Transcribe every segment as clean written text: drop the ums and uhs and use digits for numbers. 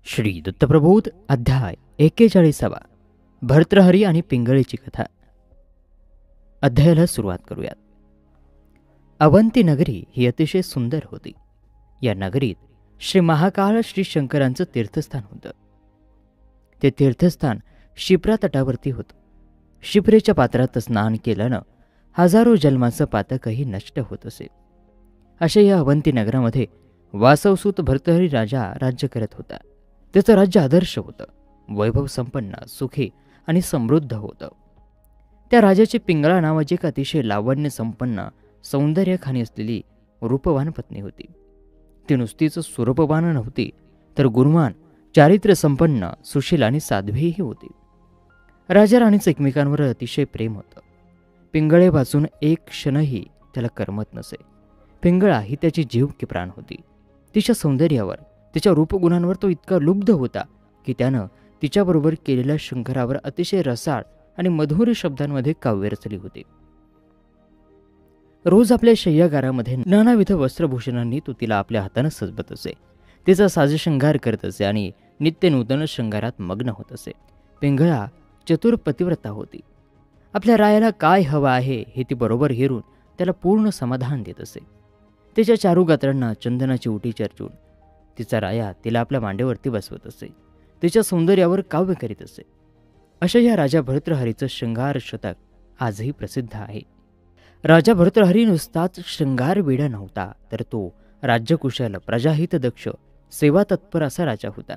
श्री दत्तप्रबोध अध्याय 41. भर्तृहरी आणि पिंगळीची कथा. अध्यायाला सुरुवात करूयात. अवंती नगरी ही अतिशय सुंदर होती. या नगरीत श्री महाकाळ श्री शंकरांचं तीर्थस्थान होतं. ते तीर्थस्थान शिप्रा तटावरती होतं. शिप्रेच्या पात्रात स्नान केल्यानं हजारो जन्माचं पातकही नष्ट होत असे. अशा या अवंती नगरामध्ये वासवसूत भर्तृहरी राजा राज्य करत होता. त्याचं राज्य आदर्श होतं, वैभव संपन्न, सुखी आणि समृद्ध होतं. त्या राजाची पिंगळा नावाची एक अतिशय लावण्य संपन्न, सौंदर्यखानी असलेली रूपवान पत्नी होती. ती नुसतीच सुरूपवान नव्हती, तर गुणवान, चारित्र्य संपन्न, सुशील आणि साध्वीही होती. राजा राणीचं एकमेकांवर अतिशय प्रेम होतं. पिंगळे वाचून एक क्षणही त्याला करमत नसे. पिंगळा ही त्याची जीव की प्राण होती. तिच्या सौंदर्यावर, तिच्या रूपगुणांवर तो इतका लुब्ध होता की त्यानं तिच्याबरोबर केलेल्या शंकरावर अतिशय रसाळ आणि मधुर शब्दांमध्ये काव्य रचली होती. रोज आपल्या शय्यागारामध्ये नानाविध वस्त्रभूषणांनी तो तिला आपल्या हातानं सजवत असे. तिचा साजशृंगार करत असे आणि नित्य नूतन शृंगारात मग्न होत असे. पिंगळा चतुर पतिव्रता होती. आपल्या रायाला काय हवं आहे हे ती बरोबर हेरून त्याला पूर्ण समाधान देत असे. तिच्या चारुगात्रांना चंदनाची उटी चर्चून तिचा राया तिला आपल्या मांडीवरती बसवत असे. तिच्या सौंदर्यावर काव्य करीत असे. अशा या राजा भर्तृहरीचं शृंगार शतक आजही प्रसिद्ध आहे. राजा भर्तृहरी नुसताच शृंगार वेडा नव्हता, तर तो राज्यकुशल, प्रजाहित दक्ष, सेवा तत्पर असा राजा होता.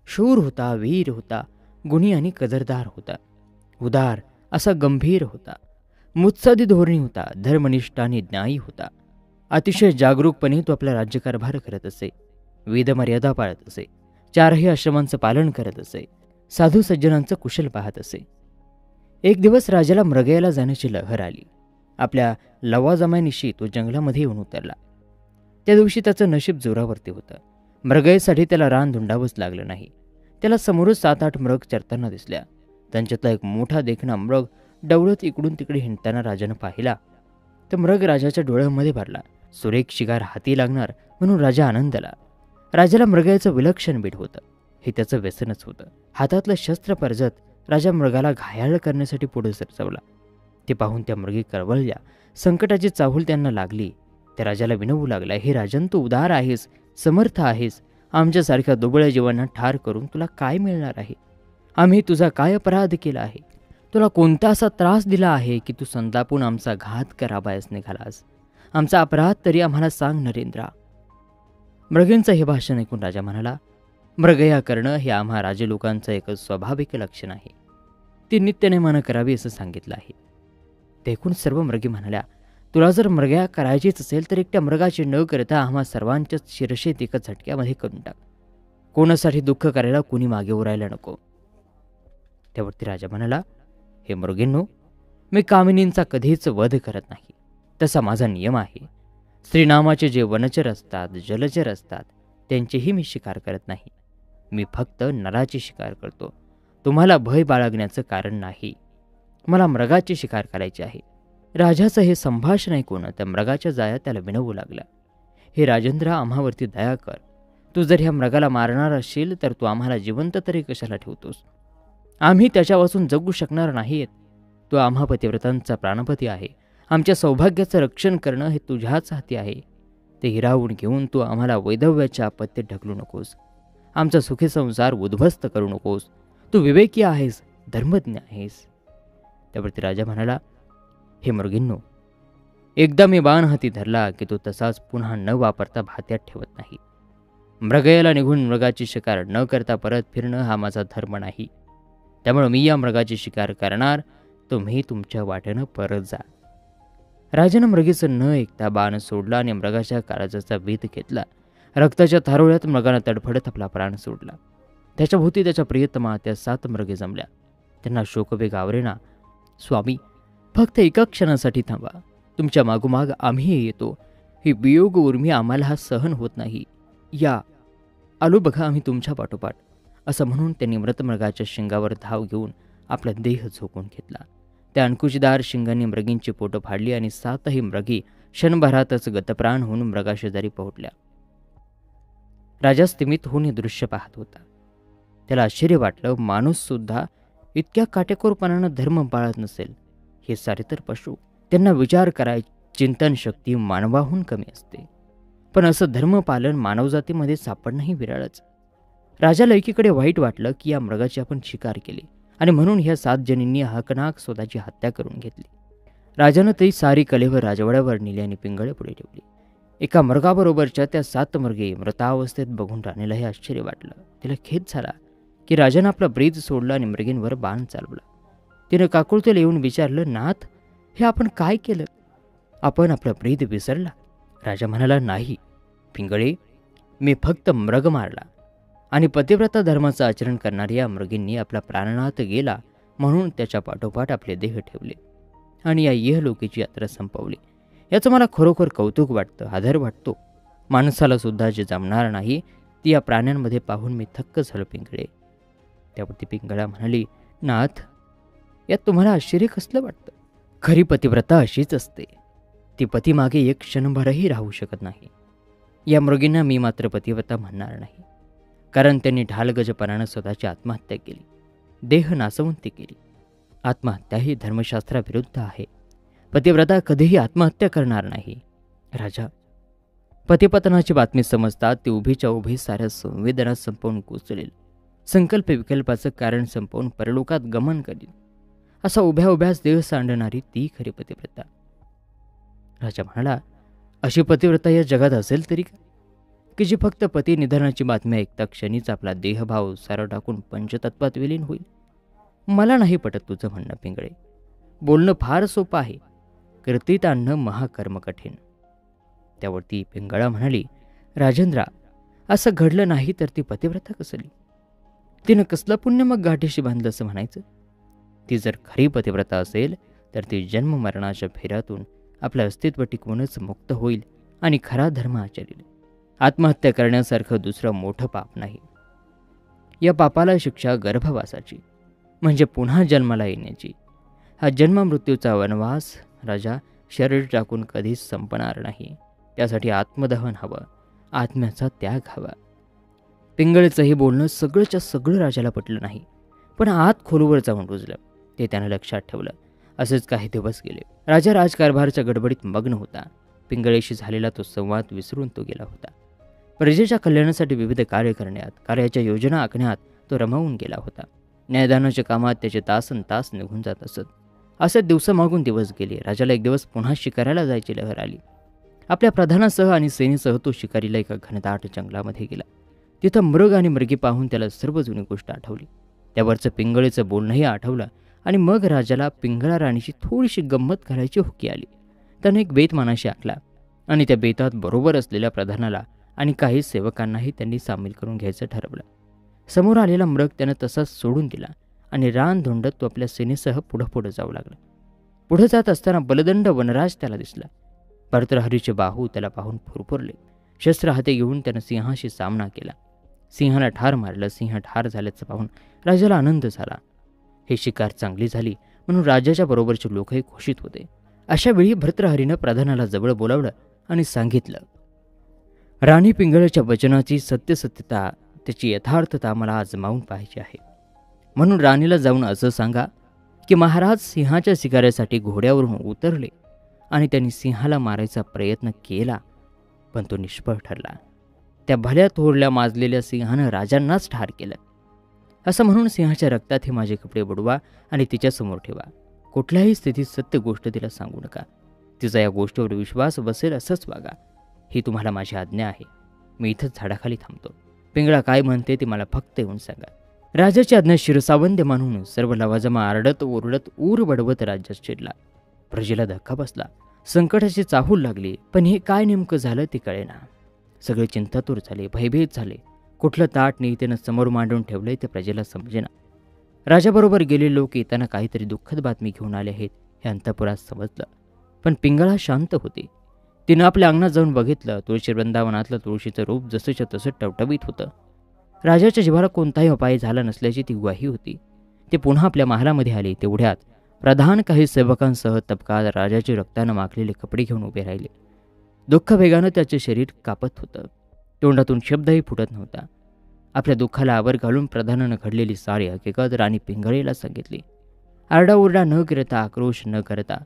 शूर होता, वीर होता, गुणी आणि कदरदार होता. उदार असा गंभीर होता. मुत्सदी धोरणी होता. धर्मनिष्ठ आणि न्यायी होता. अतिशय जागरूकपणे तो आपला राज्यकारभार करत असे. वेदमर्यादा पाळत असे. चारही आश्रमांचं पालन करत असे. साधू सज्जनांचं कुशल पाहत असे. एक दिवस राजाला मृगयाला जाण्याची लहर आली. आपल्या लवाजमानिशी तो जंगलामध्ये येऊन उतरला. त्या दिवशी त्याचं नशीब जोरावरती होतं. मृगयेसाठी त्याला रान धुंडावंच लागलं नाही. त्याला समोरच 7-8 मृग चरताना दिसल्या. त्यांच्यातला एक मोठा देखणा मृग डवळत इकडून तिकडे हिंडताना राजानं पाहिला. तर मृग राजाच्या डोळ्यांमध्ये भरला. सुरेख शिकार हाती लागणार म्हणून राजा आनंदला. राजाला मृगयाचं विलक्षण बीड होतं. हे त्याचं व्यसनच होतं. हातातलं शस्त्र परजत राजा मृगाला घायाळ करण्यासाठी पुढे सरचवला. ते पाहून त्या मृगी कळवळल्या. संकटाची चाहूल त्यांना लागली. त्या राजाला विनवू लागला, हे राजन, तू उदार आहेस, समर्थ आहेस. आमच्यासारख्या दुबळ्या जीवांना ठार करून तुला काय मिळणार आहे? आम्ही तुझा काय अपराध केला आहे? तुला कोणता असा त्रास दिला आहे की तू संतापून आमचा घात करावयास निघालास? आमचा अपराध तरी आम्हाला सांग नरेंद्रा. मृगेंचं हे भाषण ऐकून राजा म्हणाला, मृगया करणं हे आम्हा राजे लोकांचं एक स्वाभाविक लक्षण आहे. ती नित्यनेमानं करावी असं सांगितलं आहे. ते ऐकून सर्व मृगी म्हणाल्या, तुला जर मृगया करायचीच असेल तर एकट्या मृगाची न करता आम्हा सर्वांच्याच शिरशेत एका झटक्यामध्ये करून टाक. कोणासाठी दुःख करायला कुणी मागे उरायला नको. त्यावरती राजा म्हणाला, हे मृगींनो, मी कामिनींचा कधीच वध करत नाही. तसा माझा नियम आहे. श्रीनामाचे जे वनचर असतात, जलचर असतात, त्यांचेही मी शिकार करत नाही. मी फक्त नराची शिकार करतो. तुम्हाला भय बाळगण्याचं कारण नाही. मला मृगाची शिकार करायची आहे. राजाचं हे संभाषण ऐकून त्या मृगाच्या जाया त्याला विनवू लागला, हे राजेंद्र, आम्हावरती दया कर. तू जर ह्या मृगाला मारणार असशील तर तू आम्हाला जिवंत तरी कशाला ठेवतोस? आम्ही त्याच्यापासून जगू शकणार नाहीत. तो आम्हा पतिव्रतांचा प्राणपती आहे. आमच्या सौभाग्याचं रक्षण करणं हे तुझ्याच हाती आहे. ते हिरावून घेऊन तू आम्हाला वैधव्याच्या आपत्तीत ढकलू नकोस. आमचा सुखी संसार उद्ध्वस्त करू नकोस. तू विवेकी आहेस, धर्मज्ञ आहेस. त्यावरती राजा म्हणाला, हे मृगींनो, एकदा मी बाण हाती धरला की तो तसाच पुन्हा न वापरता भात्यात ठेवत नाही. मृगयाला निघून मृगाची शिकार न करता परत फिरणं हा माझा धर्म नाही. त्यामुळे मी या मृगाची शिकार करणार. तुम्ही तुमच्या वाटेनं परत जा. राजानं मृगीचं न ऐकता बाण सोडला आणि मृगाच्या काळजाचा वेध घेतला. रक्ताच्या थारोळ्यात मृगानं तडफडत आपला प्राण सोडला. त्याच्या भोवती त्याच्या प्रियतमा त्या 7 मृगे जमल्या. त्यांना शोकवेग आवरेना. स्वामी, फक्त एका क्षणासाठी थांबा. तुमच्या मागोमाग आम्ही येतो. ही वियोग उर्मी आम्हाला हा सहन होत नाही. या, आलो बघा आम्ही तुमच्या पाठोपाठ. असं म्हणून त्यांनी मृतमृगाच्या शिंगावर धाव घेऊन आपला देह झोकून घेतला. त्या अंकुशदार शिंगांनी मृगींची पोटं फाडली आणि 7ही मृगी क्षणभरातच गतप्राण होऊन मृगाशेजारी पोहोचल्या. राजा स्तिमित होऊन हे दृश्य पाहत होता. त्याला आश्चर्य वाटलं, माणूससुद्धा इतक्या काटेकोरपणानं धर्म पाळत नसेल. हे सारे तर पशु. त्यांना विचार करायची चिंतन शक्ती मानवाहून कमी असते. पण असं धर्मपालन मानवजातीमध्ये सापडणंही विरळच. राजाला एकीकडे वाईट वाटलं की या मृगाची आपण शिकार केली आणि म्हणून ह्या 7 जणींनी हकनाक स्वतःची हत्या करून घेतली. राजानं ती सारी कलेवर राजवाड्यावर नेली आणि पिंगळे पुढे ठेवली. एका मृगाबरोबरच्या त्या 7 मृगे मृतावस्थेत बघून राणीलाही आश्चर्य वाटलं. तिला खेद झाला की राजानं आपला ब्रीद सोडला आणि मृगींवर बाण चालवला. तिनं काकुळतेला येऊन विचारलं, नाथ, हे आपण काय केलं? आपण आपला ब्रीद विसरला? राजा म्हणाला, नाही पिंगळे, मी फक्त मृग मारला आणि पतिव्रता धर्माचं आचरण करणाऱ्या या मृगींनी आपला प्राणनाथ गेला म्हणून त्याच्या पाठोपाठ आपले देह ठेवले आणि या इहलोकीची यात्रा संपवली. याचं मला खरोखर कौतुक वाटतं, आदर वाटतो. माणसाला सुद्धा जे जमणार नाही ती या प्राण्यांमध्ये पाहून मी थक्क झालो पिंगळे. त्यावरती पिंगळा म्हणाली, नाथ, यात तुम्हाला आश्चर्य कसलं वाटतं? खरी पतिव्रता अशीच असते. ती पतीमागे एक क्षणभरही राहू शकत नाही. या मृगींना मी मात्र पतिव्रता म्हणणार नाही, कारण त्यांनी ढालगजपणानं स्वतःची आत्महत्या केली, देह नासवंती केली. आत्महत्या ही धर्मशास्त्राविरुद्ध आहे. पतिव्रता कधीही आत्महत्या करणार नाही. राजा, पतिपतनाची बातमी समजतात ती उभीच्या उभी साऱ्या संवेदना संपवून कुचलेल, संकल्प विकल्पाचं कारण संपवून परलोकात गमन करील. असा उभ्या उभ्याच देह सांडणारी ती खरी पतिव्रता. राजा म्हणाला, अशी पतिव्रता या जगात असेल तरी का, की जी फक्त पती निधनाची बातमी ऐकता क्षणीच आपला देहभाव सारा टाकून पंचतत्वात विलीन होईल? मला नाही पटत तुझं म्हणणं पिंगळे. बोलणं फार सोपं आहे, कृतीत आणणं महाकर्म कठीण. त्यावरती पिंगळा म्हणाली, राजेंद्रा, असं घडलं नाही तर ती पतिव्रता कसली? तिनं कसलं पुण्य मग गाठीशी बांधलं असं म्हणायचं? ती जर खरी पतिव्रता असेल तर ती जन्म मरणाच्या फेऱ्यातून आपलं अस्तित्व टिकवूनच मुक्त होईल आणि खरा धर्म आचरेल. आत्महत्या करण्यासारखं दुसरं मोठं पाप नाही. या पापाला शिक्षा गर्भवासाची, म्हणजे पुन्हा जन्माला येण्याची. हा जन्ममृत्यूचा वनवास राजा शरीर टाकून कधीच संपणार नाही. त्यासाठी आत्मदहन हवं, आत्म्याचा त्याग हवा. पिंगळेचंही बोलणं सगळंच्या सगळं राजाला पटलं नाही, पण आत खोलवर जाऊन रुजलं. ते त्यानं लक्षात ठेवलं. असेच काही दिवस गेले. राजा राजकारभाराच्या गडबडीत मग्न होता. पिंगळेशी झालेला तो संवाद विसरून तो गेला होता. प्रजेच्या कल्याणासाठी विविध कार्य करण्यात, कार्याच्या योजना आखण्यात तो रमवून गेला होता. न्यायदानाच्या कामात त्याचे तासन तास निघून जात असत. असे दिवस मागून दिवस गेले. राजाला एक दिवस पुन्हा शिकाराला जायची लहर आली. आपल्या प्रधानासह आणि सेनेसह तो शिकारीला एका घनदाट जंगलामध्ये गेला. तिथं मृग आणि मृगी पाहून त्याला सर्व जुनी गोष्ट आठवली. त्यावरचं पिंगळेचं बोलणंही आठवलं आणि मग राजाला पिंगळा राणीची थोडीशी गंमत करायची हुकी आली. त्याने एक बेत मनाशी आखला आणि त्या बेतात बरोबर असलेल्या प्रधानाला आणि काही सेवकांनाही त्यांनी सामील करून घ्यायचं ठरवलं. समोर आलेला मृग त्यानं तसाच सोडून दिला आणि रान धोंडत तो आपल्या सेनेसह पुढं जाऊ लागला. पुढे जात असताना बलदंड वनराज त्याला दिसला. भर्तृहरीचे बाहू त्याला पाहून फुरफुरले. शस्त्र हाती घेऊन त्यानं सिंहाशी सामना केला. सिंहाला ठार मारलं. सिंह ठार झाल्याचं पाहून राजाला आनंद झाला. हे शिकार चांगली झाली म्हणून राजाच्या बरोबरचे लोकही खुशीत होते. अशा वेळी भर्तृहरीनं प्रधानाला जवळ बोलावलं आणि सांगितलं, राणी पिंगळाच्या वचनाची सत्यसत्यता, त्याची यथार्थता मला आजमावून पाहायची आहे. म्हणून राणीला जाऊन असं सांगा की महाराज सिंहाच्या शिकाऱ्यासाठी घोड्यावरून उतरले आणि त्यांनी सिंहाला मारायचा प्रयत्न केला, पण तो निष्फळ ठरला. त्या भल्या थोरल्या माजलेल्या सिंहानं राजांनाच ठार केलं. असं म्हणून सिंहाच्या रक्तात हे माझे कपडे बुडवा आणि तिच्यासमोर ठेवा. कुठल्याही स्थितीत सत्य गोष्ट तिला सांगू नका. तिचा या गोष्टीवर विश्वास बसेल असंच वागा. ही तुम्हाला माझी आज्ञा आहे. मी इथंच झाडाखाली थांबतो. पिंगळा काय म्हणते ते मला फक्त येऊन सांगा. राजाची आज्ञा शिरसावंद्य मानून सर्व लवाजमा आरडत ओरडत ऊर बडवत राज्यात शिरला. प्रजेला धक्का बसला. संकटाची चाहूल लागली. पण हे काय नेमकं झालं ते कळेना. सगळे चिंतातूर झाले, भयभीत झाले. कुठलं ताट नीतीनं समोर मांडून ठेवलंय ते प्रजेला समजेना. राजाबरोबर गेलेले लोक येताना काहीतरी दुःखद बातमी घेऊन आले आहेत हे अंतपुरात समजलं. पण पिंगळा शांत होती. तिनं आपल्या अंगणात जाऊन बघितलं. तुळशी वृंदावनातलं तुळशीचं रूप जसंच्या तसं टवटवीत होतं. राजाच्या जिव्हाळा कोणताही उपाय झाला नसल्याची ती ग्वाही होती. ते पुन्हा आपल्या महालामध्ये आले. तेवढ्यात प्रधान काही सेवकांसह तबकात राजाचे रक्तानं माखलेले कपडे घेऊन उभे राहिले. दुःख वेगानं त्याचे शरीर कापत होतं. तोंडातून शब्दही फुटत नव्हता. आपल्या दुःखाला आवर घालून प्रधानानं घडलेली सारी हकीकत राणी पिंगळेला सांगितली. आरडाओरडा न करता, आक्रोश न करता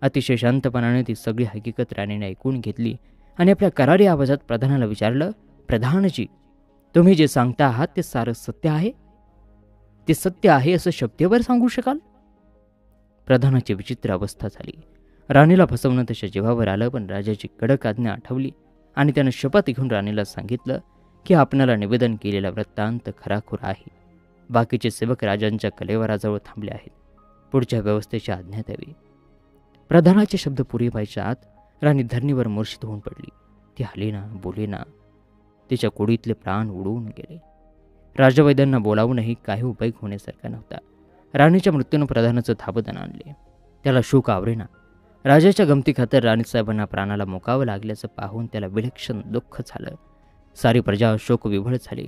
अतिशय शांतपणाने ती सगळी हकीकत राणीने ऐकून घेतली आणि आपल्या करारी आवाजात प्रधानाला विचारलं, प्रधानजी, तुम्ही जे सांगता आहात ते सारं सत्य आहे? ते सत्य आहे असं शब्देवर सांगू शकाल? प्रधानाची विचित्र अवस्था झाली. राणीला फसवणं त्याच्या जीवावर आलं, पण राजाची कडक आज्ञा आठवली आणि त्यानं शपथ घेऊन राणीला सांगितलं की आपणाला निवेदन केलेला वृत्तांत खराखुरा आहे. बाकीचे सेवक राजांच्या कलेवराजवळ थांबले आहेत. पुढच्या व्यवस्थेची आज्ञा द्यावी. प्रधानाचे शब्द पुरे व्हायच्या आत राणी धरणीवर मूर्छित होऊन पडली. ती हलेना, बोलेना. तिच्या कोडीतले प्राण उडून गेले. राजवैद्यांना बोलावूनही काही उपयोग होण्यासारखा नव्हता. राणीच्या मृत्यूनं प्रधानाचं धाबदन आणले. त्याला शोक आवरेना. राजाच्या गमतीखातर राणीसाहेबांना प्राणाला मुकावं लागल्याचं पाहून त्याला विलक्षण दुःख झालं. सारी प्रजा शोकविव्हळ झाली.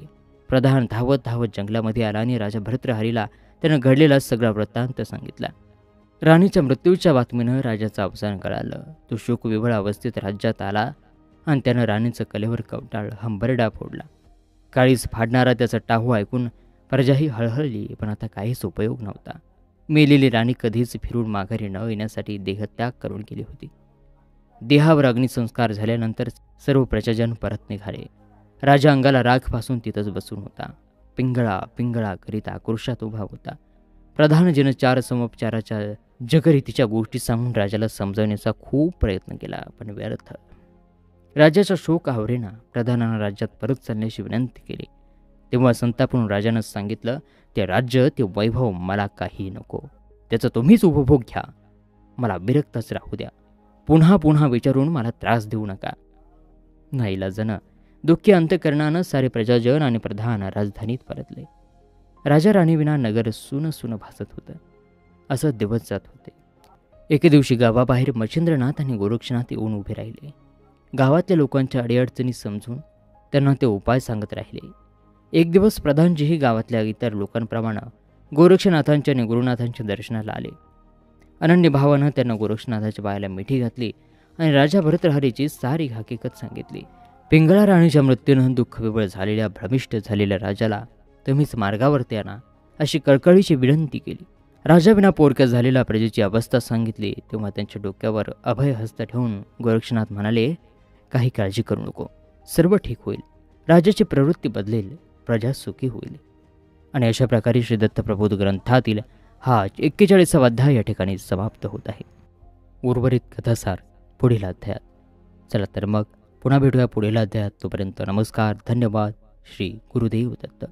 प्रधान धावत धावत जंगलामध्ये आला आणि राजा भर्तृहरीला त्यानं घडलेला सगळा वृत्तांत सांगितला. राणीच्या मृत्यूच्या बातमीनं राजाचं अवसान कळालं. तो शोकविव्हळ अवस्थेत राज्यात आला आणि त्यानं राणीचं कलेवर कवटाळ हंबरडा फोडला. काळीज फाडणारा त्याचा टाहू ऐकून प्रजाही हळहळली, पण आता काहीच उपयोग नव्हता. मेलेली राणी कधीच फिरून माघारी न येण्यासाठी देहत्याग करून गेली होती. देहावर अग्निसंस्कार झाल्यानंतर सर्व प्रजाजन परत निघाले. राजा अंगाला राख पासून तिथंच बसून होता. पिंगळा पिंगळा करीत आक्रोशात उभा होता. प्रधानजीनं 4 समोपचाराच्या जगरीतीच्या गोष्टी सांगून राजाला समजवण्याचा खूप प्रयत्न केला, पण व्यर्थ. राजाचा शोक आवरेना. प्रधानानं राज्यात परत चालण्याची विनंती केली. तेव्हा संतापून राजानं सांगितलं, ते राज्य, ते वैभव मला काही नको. त्याचा तुम्हीच उपभोग घ्या. मला विरक्तच राहू द्या. पुन्हा पुन्हा विचारून मला त्रास देऊ नका. नाईलाजानं दुःखी अंतकरणानं सारे प्रजाजन आणि प्रधान राजधानीत परतले. राजा राणीविना नगर सुन सुन भासत होतं. असं दिवस जात होते. एके दिवशी गावाबाहेर मच्छिंद्रनाथ आणि गोरक्षनाथ येऊन उभे राहिले. गावातल्या लोकांच्या अडीअडचणी समजून त्यांना ते उपाय सांगत राहिले. एक दिवस प्रधानजीही गावातल्या इतर लोकांप्रमाणे गोरक्षनाथांच्या आणि गुरुनाथांच्या दर्शनाला आले. अनन्य भावानं त्यांना गोरक्षनाथाच्या पायाला मिठी घातली आणि राजा भर्तृहरीची सारी हकीकत सांगितली. पिंगळा राणीच्या मृत्यूनं दुःखविवळ झालेल्या, भ्रमिष्ट झालेल्या राजाला तुम्हीच मार्गावरती आणा अशी कळकळीची विनंती केली. राजाविना पोरक्या झालेल्या प्रजेची अवस्था सांगितली. तेव्हा त्यांच्या डोक्यावर अभय हस्त ठेवून गोरक्षनाथ म्हणाले, काही काळजी करू नको, सर्व ठीक होईल. राजाची प्रवृत्ती बदलेल, प्रजा सुखी होईल. आणि अशा प्रकारे श्री दत्तप्रबोध ग्रंथातील हा 41वा अध्याय या ठिकाणी समाप्त होत आहे. उर्वरित कथासार पुढील अध्यायात. चला तर मग पुन्हा भेटूया पुढील अध्यायात. तोपर्यंत नमस्कार, धन्यवाद. श्री गुरुदेव दत्त.